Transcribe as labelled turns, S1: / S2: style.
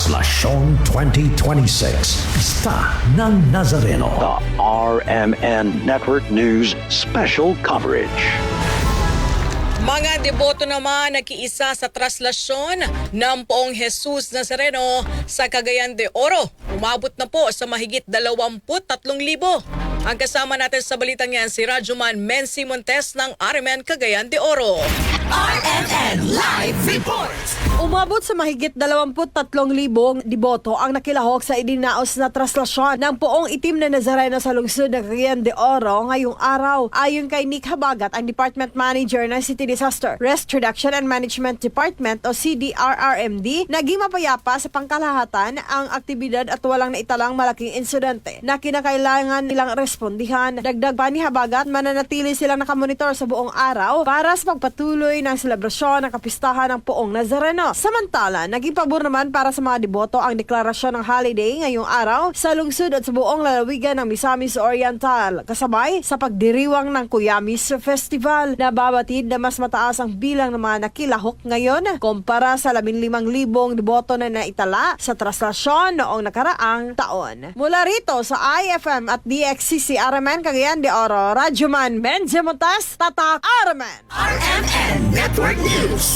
S1: Traslasyon 2026. Pista ng Nazareno.
S2: The RMN Network News Special Coverage.
S3: Mga deboto naman nakiisa sa traslasyon ng Poong Jesus Nazareno sa Cagayan de Oro. Umabot na po sa mahigit 23,000. Ang kasama natin sa balitang yan si Rajuman Menzi Montes ng RMN Cagayan de Oro.
S4: RMN Live Report!
S5: Umabot sa mahigit 23,000 deboto ang nakilahok sa idinaos na traslasyon ng Poong Itim na Nazareno sa lungsod ng Cagayan de Oro ngayong araw. Ayon kay Nick Habagat, ang Department Manager ng City Disaster Risk Reduction and Management Department o CDRRMD, naging mapayapa sa pangkalahatan ang aktibidad at walang naitalang malaking insidente na kinakailangan nilang respondihan. Dagdag pa ni Habagat, mananatili silang nakamonitor sa buong araw para sa pagpatuloy ng selebrasyon ng kapistahan ng Poong Nazareno. Samantala, naging pabor naman para sa mga deboto ang deklarasyon ng holiday ngayong araw sa lungsod at sa buong lalawigan ng Misamis Oriental, kasabay sa pagdiriwang ng Cuyamis Festival na babatid na mas mataas ang bilang ng mga nakilahok ngayon kumpara sa 15,000 deboto na naitala sa traslasyon noong nakaraang taon. Mula rito sa IFM at DXCC RMN Cagayan de Oro, Rajuman Menzi Montes, Tatak RMN!
S4: RMN Network News!